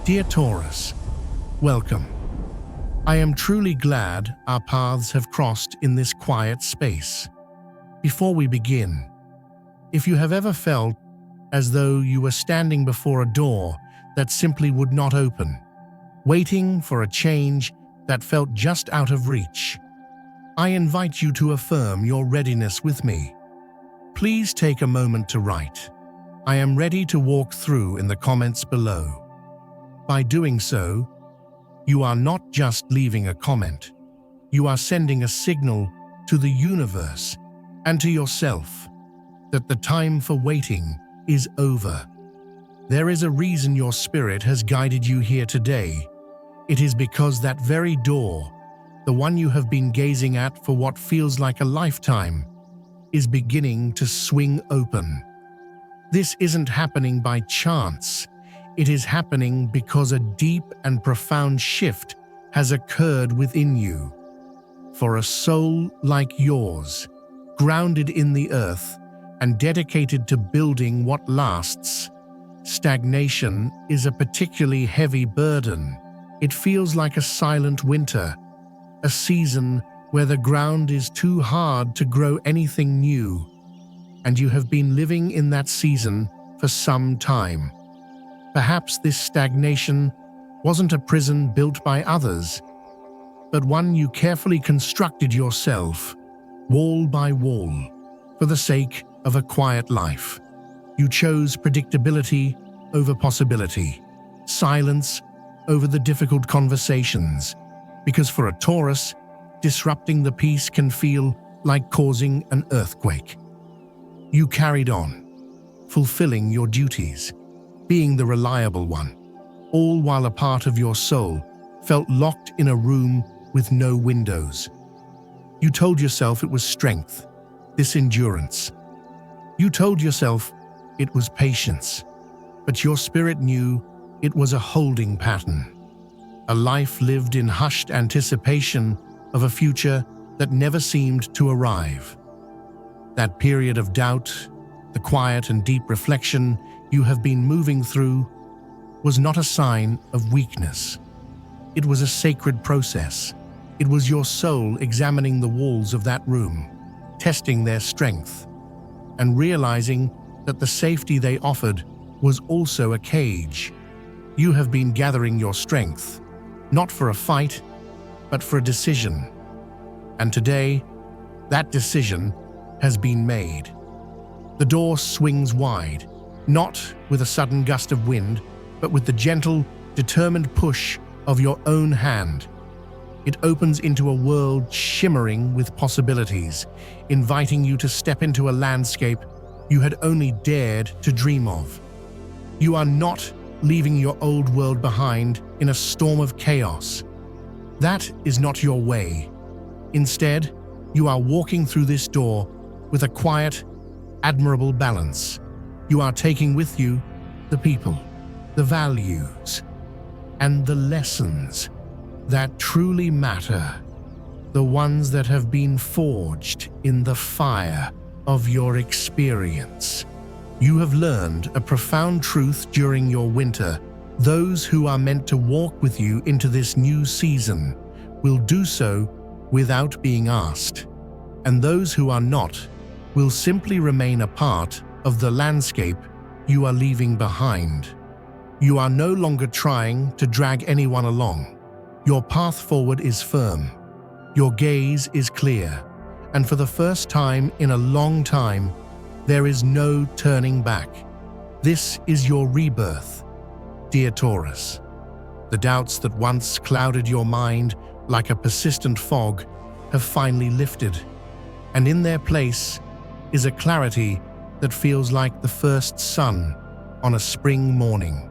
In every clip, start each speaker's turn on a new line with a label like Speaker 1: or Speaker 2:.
Speaker 1: Dear Taurus, welcome. I am truly glad our paths have crossed in this quiet space. Before we begin, if you have ever felt as though you were standing before a door that simply would not open, waiting for a change that felt just out of reach, I invite you to affirm your readiness with me. Please take a moment to write, "I am ready to walk through" in the comments below. By doing so, you are not just leaving a comment, you are sending a signal to the universe and to yourself that the time for waiting is over. There is a reason your spirit has guided you here today. It is because that very door, the one you have been gazing at for what feels like a lifetime, is beginning to swing open. This isn't happening by chance. It is happening because a deep and profound shift has occurred within you. For a soul like yours, grounded in the earth and dedicated to building what lasts, stagnation is a particularly heavy burden. It feels like a silent winter, a season where the ground is too hard to grow anything new, and you have been living in that season for some time. Perhaps this stagnation wasn't a prison built by others, but one you carefully constructed yourself, wall by wall, for the sake of a quiet life. You chose predictability over possibility, silence over the difficult conversations, because for a Taurus, disrupting the peace can feel like causing an earthquake. You carried on, fulfilling your duties, being the reliable one, all while a part of your soul felt locked in a room with no windows. You told yourself it was strength, this endurance. You told yourself it was patience, but your spirit knew it was a holding pattern, a life lived in hushed anticipation of a future that never seemed to arrive. That period of doubt, the quiet and deep reflection you have been moving through, was not a sign of weakness. It was a sacred process. It was your soul examining the walls of that room, testing their strength, and realizing that the safety they offered was also a cage. You have been gathering your strength, not for a fight, but for a decision. And today, that decision has been made. The door swings wide, not with a sudden gust of wind, but with the gentle, determined push of your own hand. It opens into a world shimmering with possibilities, inviting you to step into a landscape you had only dared to dream of. You are not leaving your old world behind in a storm of chaos. That is not your way. Instead, you are walking through this door with a quiet, admirable balance. You are taking with you the people, the values, and the lessons that truly matter, the ones that have been forged in the fire of your experience. You have learned a profound truth during your winter. Those who are meant to walk with you into this new season will do so without being asked, and those who are not will simply remain a part of the landscape you are leaving behind. You are no longer trying to drag anyone along. Your path forward is firm. Your gaze is clear, and for the first time in a long time, there is no turning back. This is your rebirth, dear Taurus. The doubts that once clouded your mind like a persistent fog have finally lifted, and in their place is a clarity that feels like the first sun on a spring morning.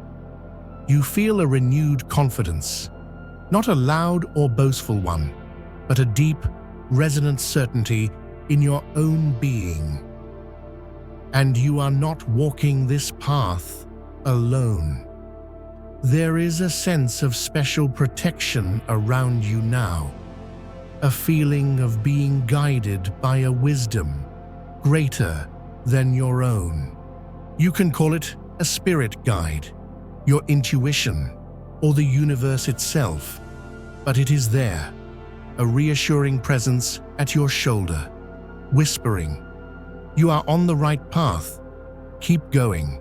Speaker 1: You feel a renewed confidence, not a loud or boastful one, but a deep, resonant certainty in your own being. And you are not walking this path alone. There is a sense of special protection around you now, a feeling of being guided by a wisdom greater than your own. You can call it a spirit guide, your intuition, or the universe itself, but it is there, a reassuring presence at your shoulder, whispering, "You are on the right path. Keep going."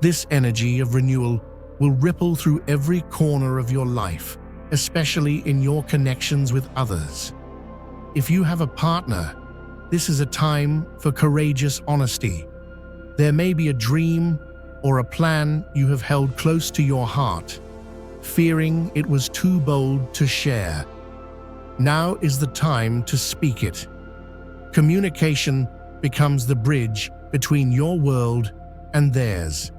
Speaker 1: This energy of renewal will ripple through every corner of your life, especially in your connections with others. If you have a partner, this is a time for courageous honesty. There may be a dream or a plan you have held close to your heart, fearing it was too bold to share. Now is the time to speak it. Communication becomes the bridge between your world and theirs,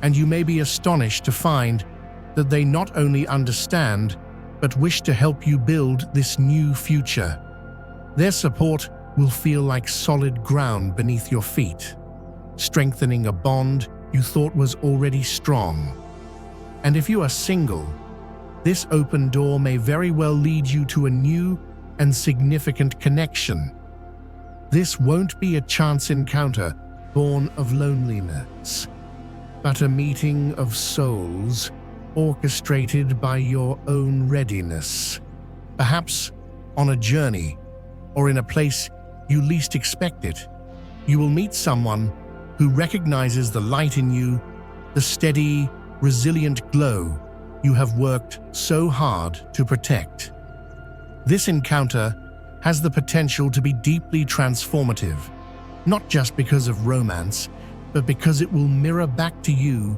Speaker 1: and you may be astonished to find that they not only understand, but wish to help you build this new future. Their support will feel like solid ground beneath your feet, strengthening a bond you thought was already strong. And if you are single, this open door may very well lead you to a new and significant connection. This won't be a chance encounter born of loneliness, but a meeting of souls orchestrated by your own readiness. Perhaps on a journey or in a place you least expect it, you will meet someone who recognizes the light in you, the steady, resilient glow you have worked so hard to protect. This encounter has the potential to be deeply transformative, not just because of romance, but because it will mirror back to you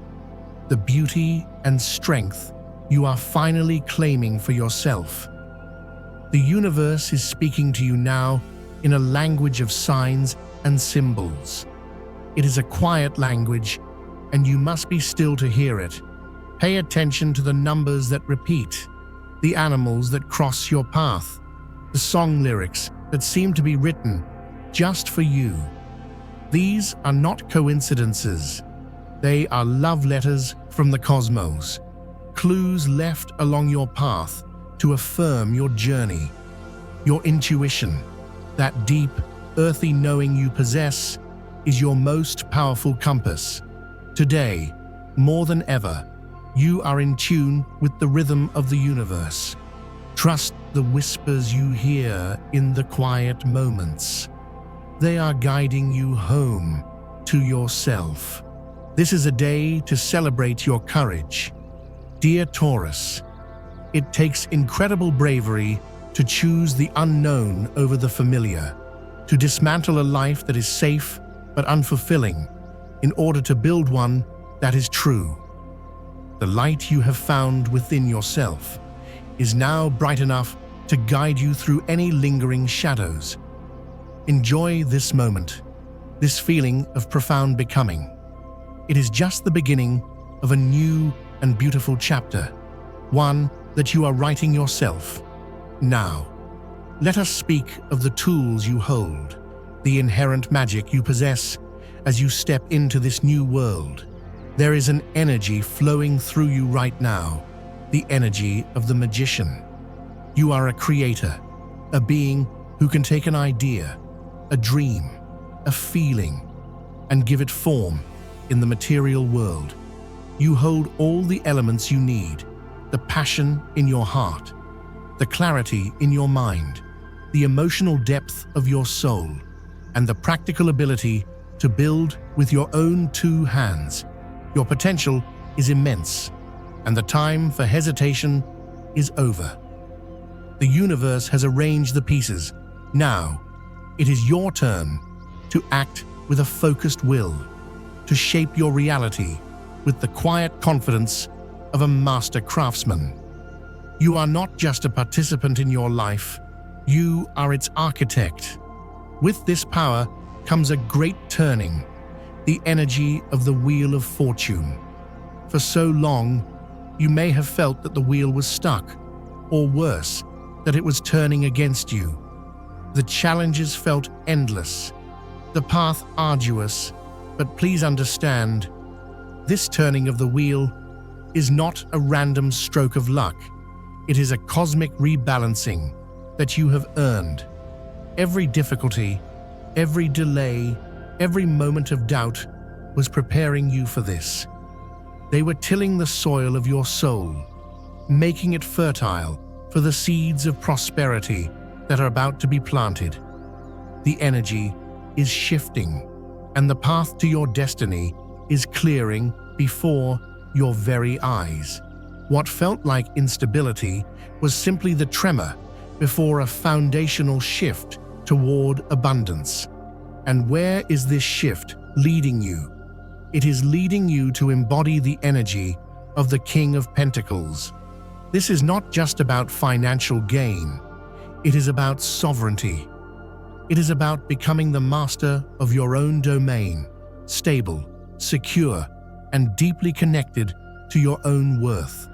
Speaker 1: the beauty and strength you are finally claiming for yourself. The universe is speaking to you now in a language of signs and symbols. It is a quiet language, and you must be still to hear it. Pay attention to the numbers that repeat, the animals that cross your path, the song lyrics that seem to be written just for you. These are not coincidences. They are love letters from the cosmos, clues left along your path to affirm your journey. Your intuition, that deep, earthy knowing you possess, is your most powerful compass. Today, more than ever, you are in tune with the rhythm of the universe. Trust the whispers you hear in the quiet moments. They are guiding you home to yourself. This is a day to celebrate your courage. Dear Taurus, it takes incredible bravery to choose the unknown over the familiar, to dismantle a life that is safe but unfulfilling in order to build one that is true. The light you have found within yourself is now bright enough to guide you through any lingering shadows. Enjoy this moment, this feeling of profound becoming. It is just the beginning of a new and beautiful chapter, one that you are writing yourself. Now, let us speak of the tools you hold, the inherent magic you possess as you step into this new world. There is an energy flowing through you right now, the energy of the magician. You are a creator, a being who can take an idea, a dream, a feeling, and give it form in the material world. You hold all the elements you need, the passion in your heart, the clarity in your mind, the emotional depth of your soul, and the practical ability to build with your own two hands. Your potential is immense, and the time for hesitation is over. The universe has arranged the pieces. Now, it is your turn to act with a focused will, to shape your reality with the quiet confidence of a master craftsman. You are not just a participant in your life, you are its architect. With this power comes a great turning, the energy of the Wheel of Fortune. For so long, you may have felt that the wheel was stuck, or worse, that it was turning against you. The challenges felt endless, the path arduous, but please understand, this turning of the wheel is not a random stroke of luck. It is a cosmic rebalancing that you have earned. Every difficulty, every delay, every moment of doubt was preparing you for this. They were tilling the soil of your soul, making it fertile for the seeds of prosperity that are about to be planted. The energy is shifting, and the path to your destiny is clearing before your very eyes. What felt like instability was simply the tremor before a foundational shift toward abundance. And where is this shift leading you? It is leading you to embody the energy of the King of Pentacles. This is not just about financial gain. It is about sovereignty. It is about becoming the master of your own domain, stable, secure, and deeply connected to your own worth.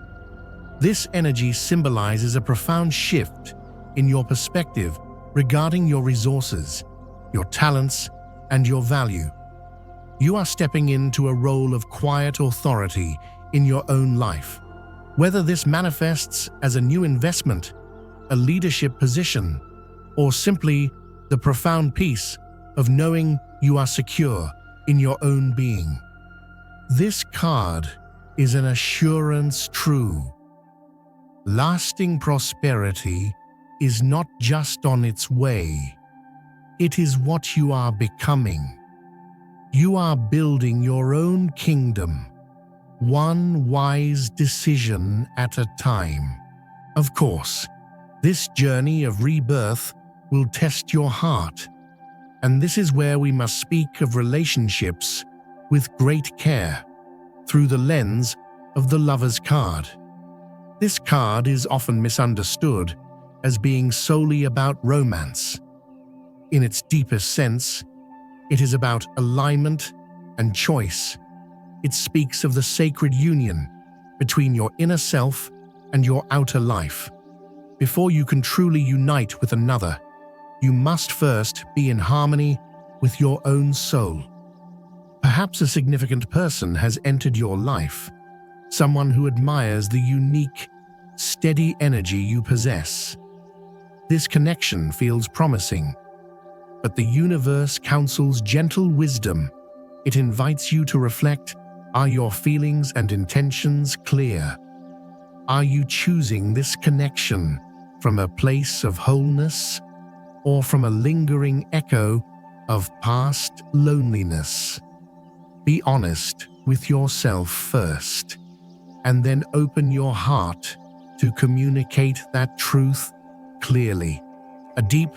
Speaker 1: This energy symbolizes a profound shift in your perspective regarding your resources, your talents, and your value. You are stepping into a role of quiet authority in your own life. Whether this manifests as a new investment, a leadership position, or simply the profound peace of knowing you are secure in your own being. This card is an assurance true. Lasting prosperity is not just on its way. It is what you are becoming. You are building your own kingdom, one wise decision at a time. Of course, this journey of rebirth will test your heart, and this is where we must speak of relationships with great care, through the lens of the Lover's card. This card is often misunderstood as being solely about romance. In its deepest sense, it is about alignment and choice. It speaks of the sacred union between your inner self and your outer life. Before you can truly unite with another, you must first be in harmony with your own soul. Perhaps a significant person has entered your life, someone who admires the unique, steady energy you possess. This connection feels promising, but the universe counsels gentle wisdom. It invites you to reflect: are your feelings and intentions clear? Are you choosing this connection from a place of wholeness or from a lingering echo of past loneliness? Be honest with yourself first, and then open your heart to communicate that truth clearly. A deep,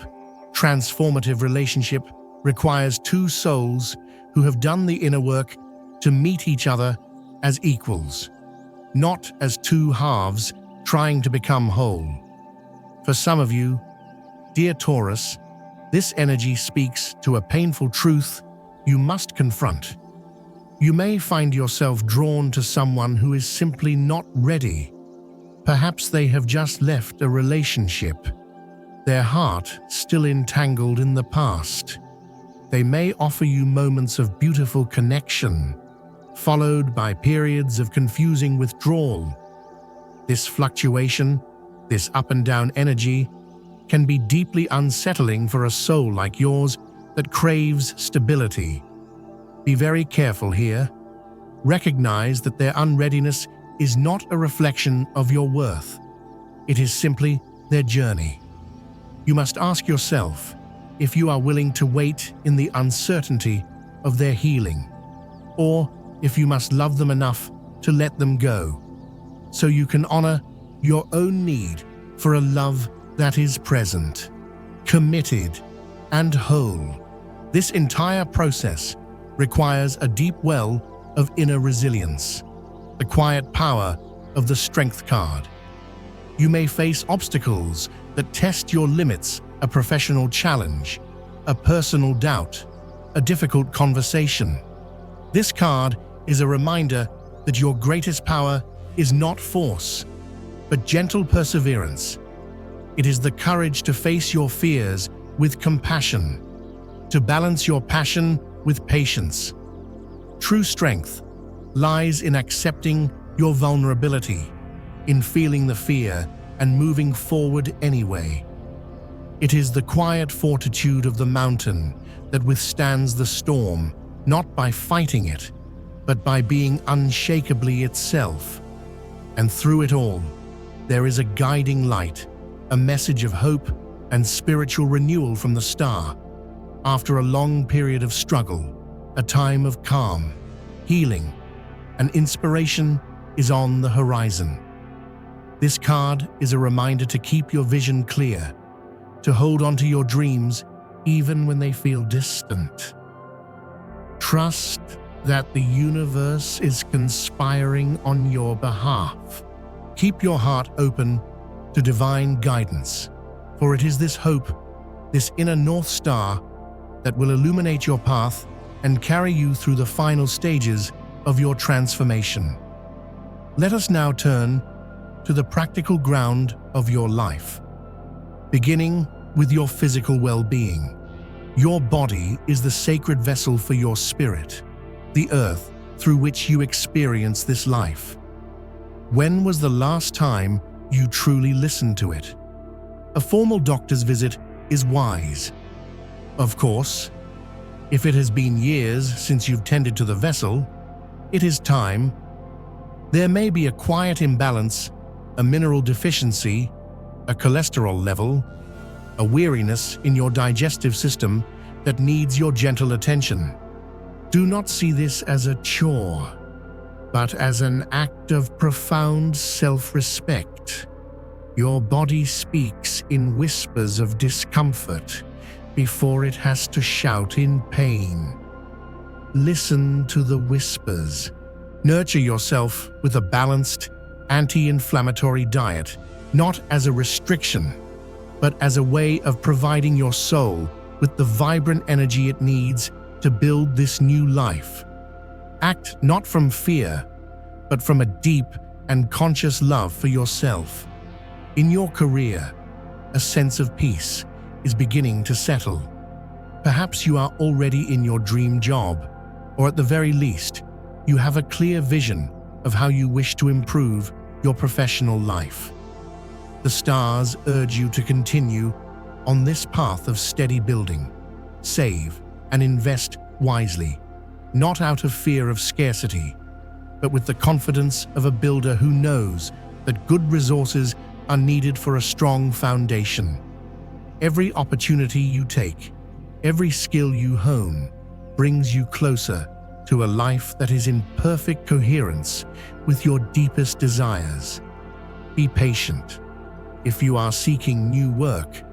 Speaker 1: transformative relationship requires two souls who have done the inner work to meet each other as equals, not as two halves trying to become whole. For some of you, dear Taurus, this energy speaks to a painful truth you must confront. You may find yourself drawn to someone who is simply not ready. Perhaps they have just left a relationship, their heart still entangled in the past. They may offer you moments of beautiful connection, followed by periods of confusing withdrawal. This fluctuation, this up and down energy, can be deeply unsettling for a soul like yours that craves stability. Be very careful here. Recognize that their unreadiness is not a reflection of your worth. It is simply their journey. You must ask yourself if you are willing to wait in the uncertainty of their healing, or if you must love them enough to let them go, so you can honor your own need for a love that is present, committed, and whole. This entire process requires a deep well of inner resilience, the quiet power of the Strength card. You may face obstacles that test your limits: a professional challenge, a personal doubt, a difficult conversation. This card is a reminder that your greatest power is not force, but gentle perseverance. It is the courage to face your fears with compassion, to balance your passion with patience. True strength lies in accepting your vulnerability, in feeling the fear and moving forward anyway. It is the quiet fortitude of the mountain that withstands the storm, not by fighting it, but by being unshakably itself. And through it all, There is a guiding light, a message of hope and spiritual renewal from the star. After a long period of struggle, a time of calm, healing, and inspiration is on the horizon. This card is a reminder to keep your vision clear, to hold on to your dreams even when they feel distant. Trust that the universe is conspiring on your behalf. Keep your heart open to divine guidance, for it is this hope, this inner North Star, that will illuminate your path and carry you through the final stages of your transformation. Let us now turn to the practical ground of your life, beginning with your physical well-being. Your body is the sacred vessel for your spirit, the earth through which you experience this life. When was the last time you truly listened to it? A formal doctor's visit is wise. Of course, if it has been years since you've tended to the vessel, it is time. There may be a quiet imbalance, a mineral deficiency, a cholesterol level, a weariness in your digestive system that needs your gentle attention. Do not see this as a chore, but as an act of profound self-respect. Your body speaks in whispers of discomfort before it has to shout in pain. Listen to the whispers. Nurture yourself with a balanced, anti-inflammatory diet, not as a restriction, but as a way of providing your soul with the vibrant energy it needs to build this new life. Act not from fear, but from a deep and conscious love for yourself. In your career, a sense of peace is beginning to settle. Perhaps you are already in your dream job, or at the very least, you have a clear vision of how you wish to improve your professional life. The stars urge you to continue on this path of steady building. Save and invest wisely, not out of fear of scarcity, but with the confidence of a builder who knows that good resources are needed for a strong foundation. Every opportunity you take, every skill you hone, brings you closer to a life that is in perfect coherence with your deepest desires. Be patient. If you are seeking new work,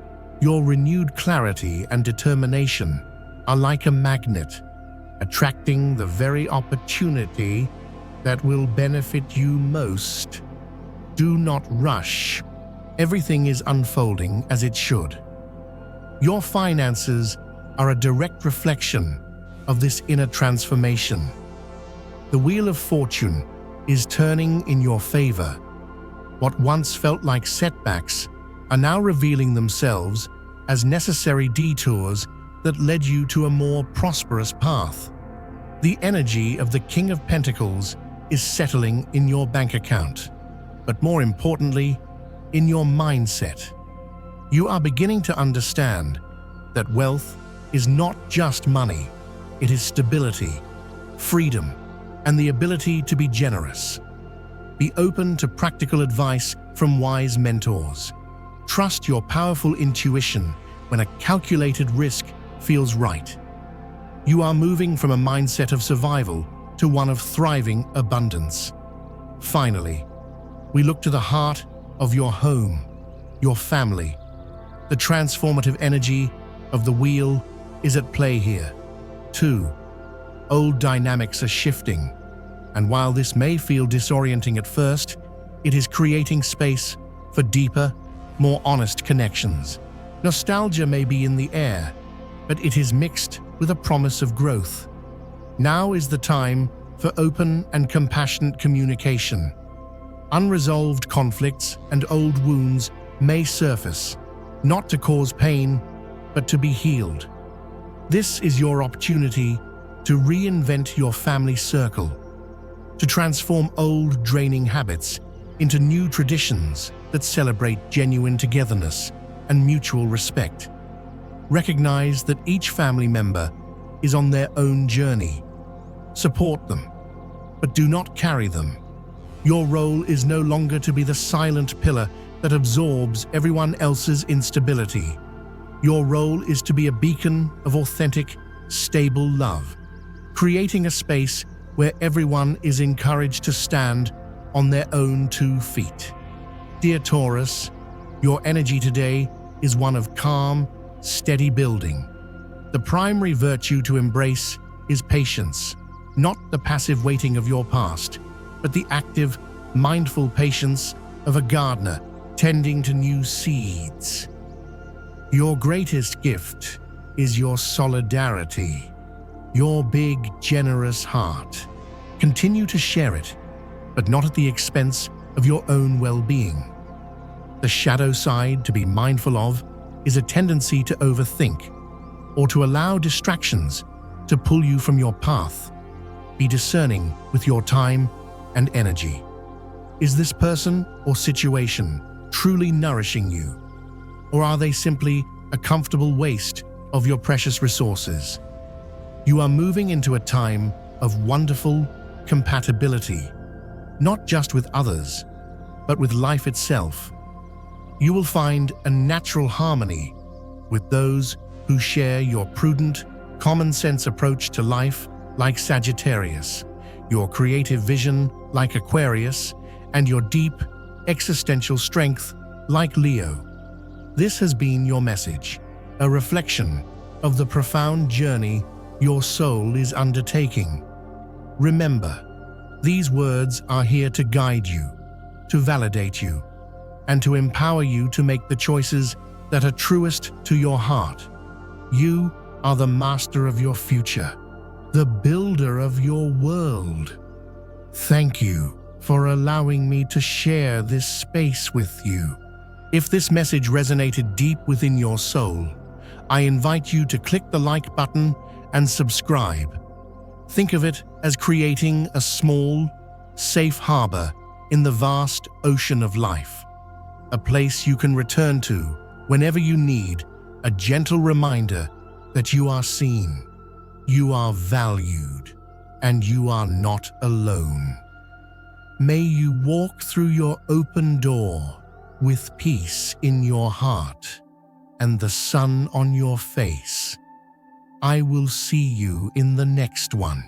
Speaker 1: your renewed clarity and determination are like a magnet, attracting the very opportunity that will benefit you most. Do not rush. Everything is unfolding as it should. Your finances are a direct reflection of this inner transformation. The wheel of fortune is turning in your favor. What once felt like setbacks are now revealing themselves as necessary detours that led you to a more prosperous path. The energy of the King of Pentacles is settling in your bank account, but more importantly, in your mindset. You are beginning to understand that wealth is not just money, it is stability, freedom, and the ability to be generous. Be open to practical advice from wise mentors. Trust your powerful intuition when a calculated risk feels right. You are moving from a mindset of survival to one of thriving abundance. Finally, we look to the heart of your home, your family. The transformative energy of the wheel is at play here. Too, old dynamics are shifting, and while this may feel disorienting at first, it is creating space for deeper, more honest connections. Nostalgia may be in the air, but it is mixed with a promise of growth. Now is the time for open and compassionate communication. Unresolved conflicts and old wounds may surface, not to cause pain, but to be healed. This is your opportunity to reinvent your family circle, to transform old draining habits into new traditions that celebrate genuine togetherness and mutual respect. Recognize that each family member is on their own journey. Support them, but do not carry them. Your role is no longer to be the silent pillar that absorbs everyone else's instability. Your role is to be a beacon of authentic, stable love, creating a space where everyone is encouraged to stand on their own 2 feet. Dear Taurus, your energy today is one of calm, steady building. The primary virtue to embrace is patience, not the passive waiting of your past, but the active, mindful patience of a gardener tending to new seeds. Your greatest gift is your solidarity, your big, generous heart. Continue to share it, but not at the expense of your own well-being. The shadow side to be mindful of is a tendency to overthink or to allow distractions to pull you from your path. Be discerning with your time and energy. Is this person or situation truly nourishing you, or are they simply a comfortable waste of your precious resources? You are moving into a time of wonderful compatibility, not just with others, but with life itself. You will find a natural harmony with those who share your prudent, common-sense approach to life like Sagittarius, your creative vision like Aquarius, and your deep, existential strength like Leo. This has been your message, a reflection of the profound journey your soul is undertaking. Remember, these words are here to guide you, to validate you, and to empower you to make the choices that are truest to your heart. You are the master of your future, the builder of your world. Thank you for allowing me to share this space with you. If this message resonated deep within your soul, I invite you to click the like button and subscribe. Think of it as creating a small, safe harbor in the vast ocean of life, a place you can return to whenever you need a gentle reminder that you are seen, you are valued, and you are not alone. May you walk through your open door with peace in your heart and the sun on your face. I will see you in the next one.